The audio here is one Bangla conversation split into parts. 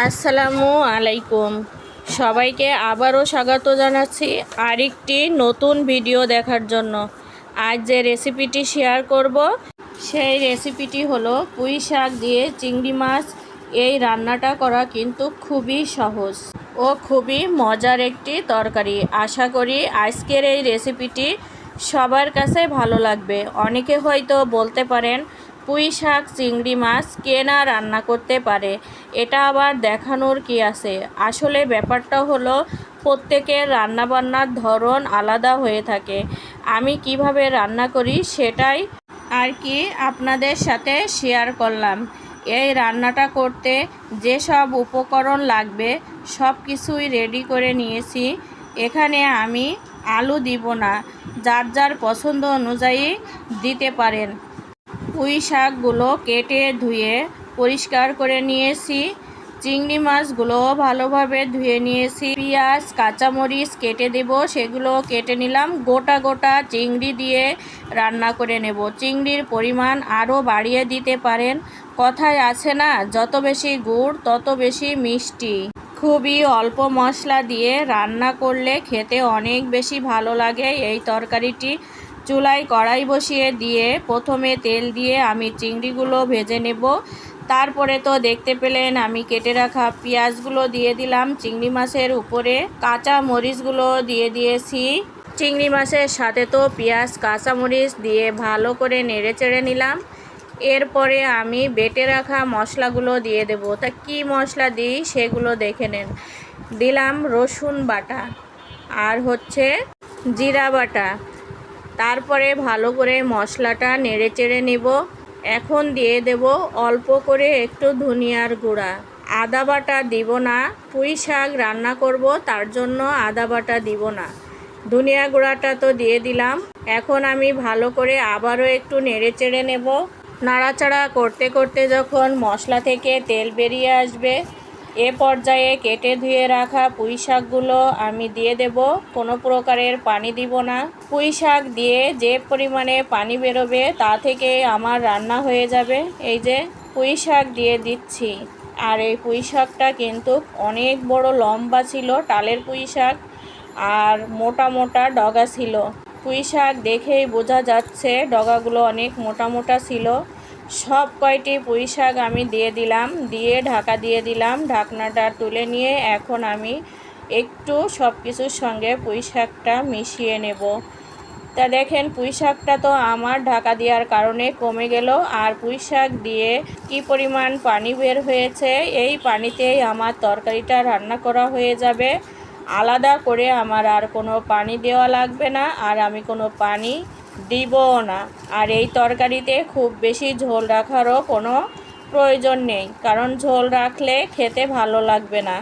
আসসালামু আলাইকুম। সবাইকে আবারও স্বাগত জানাচ্ছি আরেকটি নতুন ভিডিও দেখার জন্য। আজ যে রেসিপিটি শেয়ার করব সেই রেসিপিটি হলো পুঁই শাক দিয়ে চিংড়ি মাছ। এই রান্নাটা করা কিন্তু খুবই সহজ ও খুবই মজার একটি তরকারি। আশা করি আজকের এই রেসিপিটি সবার কাছে ভালো লাগবে। অনেকে হয়তো বলতে পারেন, পুঁই শাক চিংড়ি মাছ কে না রান্না করতে পারে, এটা আবার দেখানোর কি আছে। আসলে ব্যাপারটা হলো প্রত্যেকের রান্নাবান্নার ধরন আলাদা হয়ে থাকে। আমি কিভাবে রান্না করি সেটাই আর কি আপনাদের সাথে শেয়ার করলাম। এই রান্নাটা করতে যেসব উপকরণ লাগবে সব কিছুই রেডি করে নিয়েছি। এখানে আমি আলু দিব না, যার যার পছন্দ অনুযায়ী দিতে পারেন। পুঁই শাকগুলো কেটে ধুয়ে পরিষ্কার করে নিয়েছি। চিংড়ি মাছগুলো ভালোভাবে ধুয়ে নিয়েছি। পেঁয়াজ কাঁচামরিচ কেটে দেব, সেগুলো কেটে নিলাম। গোটা গোটা চিংড়ি দিয়ে রান্না করে নেব। চিংড়ির পরিমাণ আরও বাড়িয়ে দিতে পারেন। কথায় আছে না, যত বেশি গুড় তত বেশি মিষ্টি। খুবই অল্প মশলা দিয়ে রান্না করলে খেতে অনেক বেশি ভালো লাগে এই তরকারিটি। চুলায় কড়াই বসিয়ে দিয়ে প্রথমে তেল দিয়ে আমি চিংড়িগুলো ভেজে নেব। তারপরে তো দেখতে পেলেন আমি কেটে রাখা পেঁয়াজগুলো দিয়ে দিলাম চিংড়ি মাছের উপরে। কাঁচা মরিচগুলো দিয়ে দিয়েছি। চিংড়ি মাছের সাথে তো পেঁয়াজ কাঁচামরিচ দিয়ে ভালো করে নেড়ে চেড়ে নিলাম। এরপরে আমি বেটে রাখা মশলাগুলো দিয়ে দেব। তা কি মশলা দিই সেগুলো দেখে নেন। দিলাম রসুন বাটা আর হচ্ছে জিরা বাটা। তারপরে ভালো করে মশলাটা নেড়ে চেড়ে নেব। এখন দিয়ে দেব অল্প করে একটু ধনিয়ার গুঁড়া। আদা বাটা দিব না, পুঁই শাক রান্না করব তার জন্য আদা বাটা দিব না। ধনিয়া গুঁড়াটা তো দিয়ে দিলাম। এখন আমি ভালো করে আবারও একটু নেড়ে চেড়ে নেব। নাড়াচাড়া করতে করতে যখন মশলা থেকে তেল বেরিয়ে আসবে, এ পর্যায়ে কেটে ধুয়ে রাখা পুঁই শাকগুলো আমি দিয়ে দেব। কোনো প্রকারের পানি দিব না। পুঁই শাক দিয়ে যে পরিমাণে পানি বেরোবে তা থেকে আমার রান্না হয়ে যাবে। এই যে পুঁই শাক দিয়ে দিচ্ছি। আর এই পুঁই শাকটা কিন্তু অনেক বড় লম্বা ছিল, টালের পুঁই শাক, আর মোটা মোটা ডগা ছিল। পুঁই শাক দেখেই বোঝা যাচ্ছে ডগাগুলো অনেক মোটা মোটা ছিল। সব কয়টি পুঁই শাক আমি দিয়ে দিলাম, দিয়ে ঢাকা দিয়ে দিলাম। ঢাকনাটা তুলে নিয়ে এখন আমি একটু সব কিছুর সঙ্গে পুঁই শাকটা মিশিয়ে নেব। তা দেখেন পুঁই শাকটা তো আমার ঢাকা দেওয়ার কারণে কমে গেল। আর পুঁই শাক দিয়ে কি পরিমাণ পানি বের হয়েছে, এই পানিতেই আমার তরকারিটা রান্না করা হয়ে যাবে। আলাদা করে আমার আর কোনো পানি দেওয়া লাগবে না, আর আমি কোনো পানি দিবও না। আর এই তরকারিতে খুব বেশি ঝোল রাখারও কোনো প্রয়োজন নেই, কারণ ঝোল রাখলে খেতে ভালো লাগবে না।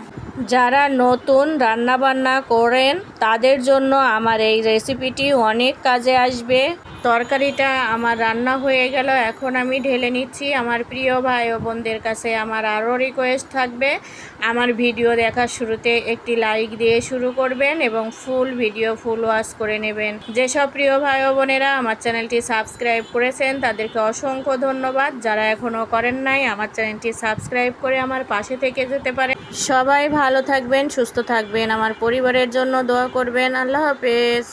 যারা নতুন রান্নাবান্না করেন তাদের জন্য আমার এই রেসিপিটি অনেক কাজে আসবে। তরকারিটা আমার রান্না হয়ে গেল, এখন আমি ঢেলে নিচ্ছি। আমার প্রিয় ভাই ও বোনদের কাছে আমার আরও রিকোয়েস্ট থাকবে, আমার ভিডিও দেখার শুরুতে একটি লাইক দিয়ে শুরু করবেন এবং ফুল ভিডিও ফুল ওয়াচ করে নেবেন। যেসব প্রিয় ভাই ও বোনেরা আমার চ্যানেলটি সাবস্ক্রাইব করেছেন তাদেরকে অসংখ্য ধন্যবাদ। যারা এখনও করেন নাই আমার চ্যানেলটি সাবস্ক্রাইব করে আমার পাশে থেকে যেতে পারে। সবাই ভালো থাকবেন, সুস্থ থাকবেন, আমার পরিবারের জন্য দোয়া করবেন। আল্লাহ হাফেজ।